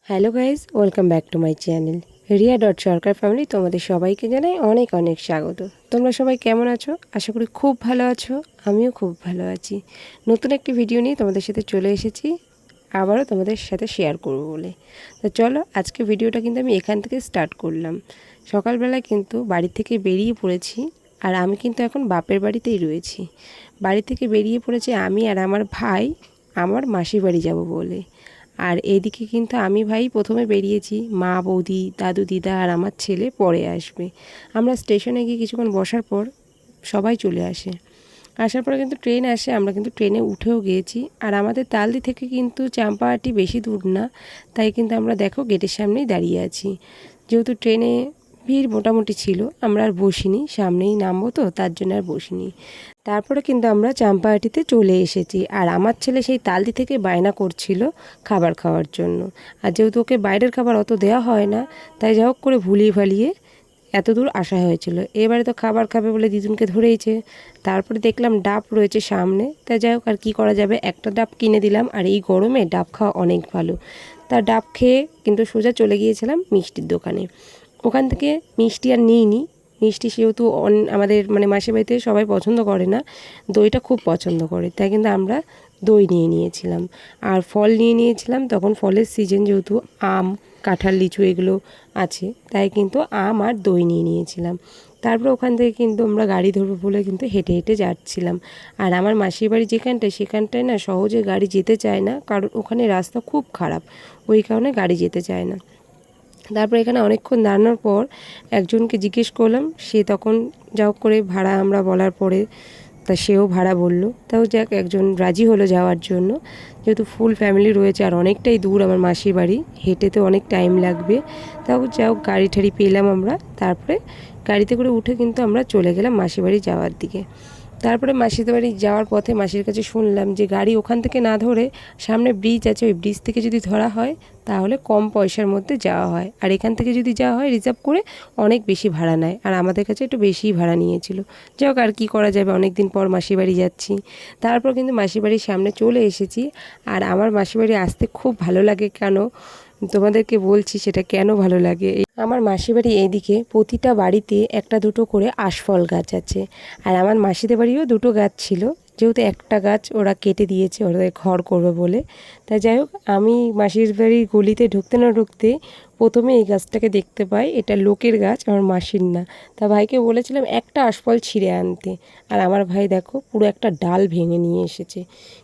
Hello guys, welcome back to my channel Riya dot Sarkar family. তোমাদের সবাইকে জানাই অনেক অনেক স্বাগত। তোমরা সবাই কেমন আছো? আশা করি খুব ভালো আছো। আমিও খুব ভালো আছি। নতুন একটি ভিডিও নিয়ে তোমাদের সাথে চলে এসেছি, আবারও তোমাদের সাথে শেয়ার করব বলে। তো চলো, আজকে ভিডিওটা কিন্তু আমি এখান থেকে স্টার্ট করলাম। সকালবেলায় কিন্তু বাড়ি থেকে বেরিয়ে পড়েছি, আর আমি কিন্তু এখন বাপের বাড়িতেই রয়েছি। বাড়ি থেকে বেরিয়ে পড়েছি আমি আর আমার ভাই আমার মাসির বাড়ি যাব বলে। আর এদিকে কিন্তু আমি ভাই প্রথমে বেরিয়েছি, মা বৌদি দাদু দিদা আর আমার ছেলে পরে আসবে। আমরা স্টেশনে গিয়ে কিছুক্ষণ বসার পর সবাই চলে আসে। আসার পরে কিন্তু ট্রেন আসে, আমরা কিন্তু ট্রেনে উঠেও গিয়েছি। আর আমাদের তালদি থেকে কিন্তু চাম্পাহাটি বেশি দূর না, তাই কিন্তু আমরা দেখো গেটের সামনেই দাঁড়িয়ে আছি। যেহেতু ট্রেনে ভিড় মোটামুটি ছিল, আমরা আর বসিনি, সামনেই নামবো তো তার জন্য আর বসিনি। তারপরে কিন্তু আমরা চাম্পাহাটিতে চলে এসেছি। আর আমার ছেলে সেই তালদি থেকে বায়না করছিল খাবার খাওয়ার জন্য। আর যেহেতু ওকে বাইরের খাবার অত দেওয়া হয় না, তাই যা হোক করে ভুলিয়ে ভালিয়ে এত দূর আসা হয়েছিল। এবারে তো খাবার খাবে বলে দিদুনকে ধরেইছে। তারপরে দেখলাম ডাব রয়েছে সামনে, তাই যাই হোক আর কী করা যাবে, একটা ডাব কিনে দিলাম। আর এই গরমে ডাব খাওয়া অনেক ভালো। তা ডাব খেয়ে কিন্তু সোজা চলে গিয়েছিলাম মিষ্টির দোকানে। ওখান থেকে মিষ্টি আর নিইনি। মিষ্টি সেহেতু আমাদের মাসির বাড়িতে সবাই পছন্দ করে না, দইটা খুব পছন্দ করে, তাই কিন্তু আমরা দই নিয়ে নিয়েছিলাম। আর ফল নিয়ে নিয়েছিলাম, তখন ফলের সিজন, যেহেতু আম কাঁঠাল লিচু এগুলো আছে, তাই কিন্তু আম আর দই নিয়ে নিয়েছিলাম। তারপর ওখান থেকে কিন্তু আমরা গাড়ি ধরবো বলে কিন্তু হেঁটে হেঁটে যাচ্ছিলাম। আর আমার মাসির বাড়ি যেখানটায়, সেখানটায় না সহজে গাড়ি যেতে চায় না, কারণ ওখানে রাস্তা খুব খারাপ, ওই কারণে গাড়ি যেতে চায় না। তারপর এখানে অনেকক্ষণ দাঁড়ানোর পর একজনকে জিজ্ঞেস করলাম, সে তখন যা হোক করে ভাড়া আমরা বলার পরে তা সেও ভাড়া বলল। তাও যাক, একজন রাজি হলো যাওয়ার জন্য, যেহেতু ফুল ফ্যামিলি রয়েছে আর অনেকটাই দূর আমার মাসির বাড়ি, হেঁটে তো অনেক টাইম লাগবে। তাও যা হোক গাড়ি ঠাড়ি পেলাম আমরা। তারপরে গাড়িতে করে উঠে কিন্তু আমরা চলে গেলাম মাসির বাড়ি যাওয়ার দিকে। তারপরে মাসির বাড়ি যাওয়ার পথে মাসির কাছে শুনলাম যে গাড়ি ওখান থেকে না ধরে সামনে ব্রিজ আছে, ওই ব্রিজ থেকে যদি ধরা হয় তাহলে কম পয়সার মধ্যে যাওয়া হয়, আর এখান থেকে যদি যাওয়া হয় রিজার্ভ করে অনেক বেশি ভাড়া নেয়। আর আমাদের কাছে একটু বেশিই ভাড়া নিয়েছিল। যাই হোক আর কী করা যাবে, অনেক দিন পর মাসির বাড়ি যাচ্ছি। তারপর কিন্তু মাসির বাড়ির সামনে চলে এসেছি। আর আমার মাসির বাড়ি আসতে খুব ভালো লাগে, কেন তোমাদেরকে বলছি সেটা কেন ভালো লাগে। আমার মাসির বাড়ি এইদিকে প্রতিটা বাড়িতে একটা দুটো করে আশফল গাছ আছে। আর আমার মাসিদের বাড়িও দুটো গাছ ছিল, যেহেতু একটা গাছ ওরা কেটে দিয়েছে ওদের ঘর করবে বলে। তাই যাই হোক, আমি মাসির বাড়ির গলিতে ঢুকতে না ঢুকতে প্রথমে এই গাছটাকে দেখতে পাই। এটা লোকের গাছ, আমার মাসির না। তা ভাইকে বলেছিলাম একটা আশফল ছিঁড়ে আনতে, আর আমার ভাই দেখো পুরো একটা ডাল ভেঙে নিয়ে এসেছে।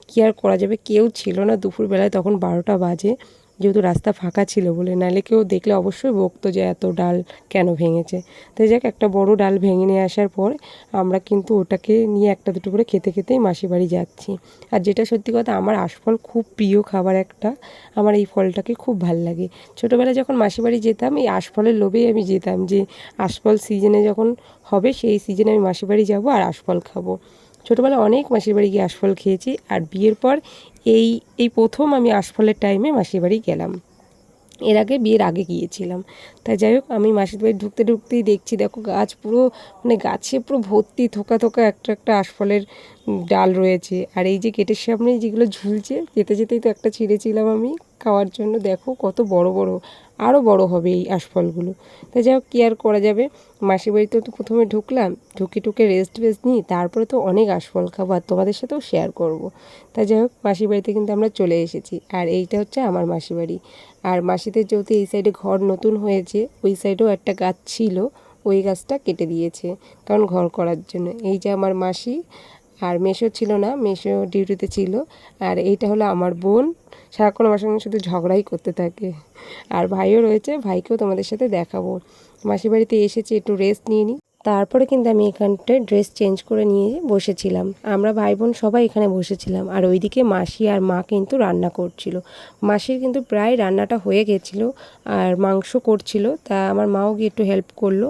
কী আর করা যাবে, কেউ ছিল না দুপুরবেলায়, তখন 12টা বাজে, যেহেতু রাস্তা ফাঁকা ছিল বলে, নাহলে কেউ দেখলে অবশ্যই বকতো যে এত ডাল কেন ভেঙেছে। তাই যাক, একটা বড় ডাল ভেঙে নিয়ে আসার পর আমরা কিন্তু ওটাকে নিয়ে একটা দুটো করে খেতে খেতেই মাসির বাড়ি যাচ্ছি। আর যেটা সত্যি কথা, আমার আশফল খুব প্রিয় খাবার একটা, আমার এই ফলটাকে খুব ভাল লাগে। ছোটোবেলায় যখন মাসির বাড়ি যেতাম, এই আশফলের লোভেই আমি যেতাম, যে আশফল সিজনে যখন হবে সেই সিজনে আমি মাসির বাড়ি যাবো আর আশফল খাবো। ছোটোবেলায় অনেক মাসির বাড়ি গিয়ে আশফল খেয়েছি, আর বিয়ের পর এই এই প্রথম আমি আশফলের টাইমে মাসির বাড়ি গেলাম। এর আগে বিয়ের আগে গিয়েছিলাম। তাই যাই হোক, আমি মাসির বাড়ি ঢুকতে ঢুকতেই দেখছি, দেখো গাছ পুরো গাছে পুরো ভর্তি থোকা থোকা একটা একটা আশফলের ডাল রয়েছে। আর এই যে গেটের সামনে যেগুলো ঝুলছে, যেতে যেতেই তো একটা ছিঁড়েছিলাম আমি খাওয়ার জন্য। দেখো কত বড় বড়, আরও বড় হবে এই আশফলগুলো। তাই যাই হোক, কী আর করা যাবে, মাসির বাড়িতে তো প্রথমে ঢুকলাম, ঢুকে রেস্ট নিই, তারপরে তো অনেক আশফল খাবো আর তোমাদের সাথেও শেয়ার করব। তাই যাই হোক, মাসির বাড়িতে কিন্তু আমরা চলে এসেছি। আর এইটা হচ্ছে আমার মাসির বাড়ি। আর মাসিদের যেহেতু এই সাইডে ঘর নতুন হয়েছে, ওই সাইডেও একটা গাছ ছিল, ওই গাছটা কেটে দিয়েছে কারণ ঘর করার জন্য। এই যে আমার মাসি, আর মেসো ছিল না, মেসো ডিউটিতে ছিল। আর এইটা হলো আমার বোন, সারাক্ষণ আমার সঙ্গে শুধু ঝগড়াই করতে থাকে। আর ভাইও রয়েছে, ভাইকেও তোমাদের সাথে দেখাবো। মাসির বাড়িতে এসেছি, একটু রেস্ট নিয়ে নিই। তারপরে কিন্তু আমি এখানটায় ড্রেস চেঞ্জ করে নিয়ে বসেছিলাম। আমরা ভাই বোন সবাই এখানে বসেছিলাম। আর ওইদিকে মাসি আর মা কিন্তু রান্না করছিল। মাসির কিন্তু প্রায় রান্নাটা হয়ে গেছিলো, আর মাংস করছিল, তা আমার মাও গিয়ে একটু হেল্প করলো।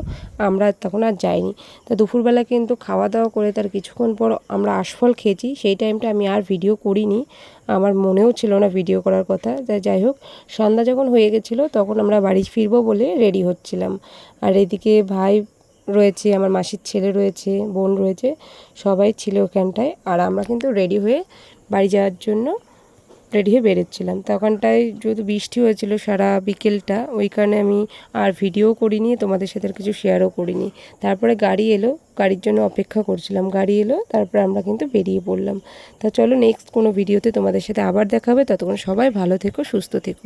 আমরা তখন আর যাইনি। তা দুপুরবেলা কিন্তু খাওয়া দাওয়া করে তার কিছুক্ষণ পর আমরা আশফল খেয়েছি। সেই টাইমটা আমি আর ভিডিও করিনি, আমার মনেও ছিল না ভিডিও করার কথা। তাই যাই হোক, সন্ধ্যা যখন হয়ে গেছিলো তখন আমরা বাড়ি ফিরবো বলে রেডি হচ্ছিলাম। আর এদিকে ভাই রয়েছে, আমার মাসির ছেলে রয়েছে, বোন রয়েছে, সবাই ছিল ওখানটায়। আর আমরা কিন্তু রেডি হয়ে বাড়ি যাওয়ার জন্য রেডি হয়ে বেরোচ্ছিলাম। তখনটায় যেহেতু বৃষ্টি হয়েছিল সারা বিকেলটা, ওই কারণে আমি আর ভিডিও করিনি, তোমাদের সাথে আর কিছু শেয়ারও করিনি। তারপরে গাড়ি এলো, গাড়ির জন্য অপেক্ষা করছিলাম, গাড়ি এলো, তারপরে আমরা কিন্তু বেরিয়ে পড়লাম। তা চলো নেক্সট কোনো ভিডিওতে তোমাদের সাথে আবার দেখা হবে। ততক্ষণ সবাই ভালো থেকো, সুস্থ থেকো।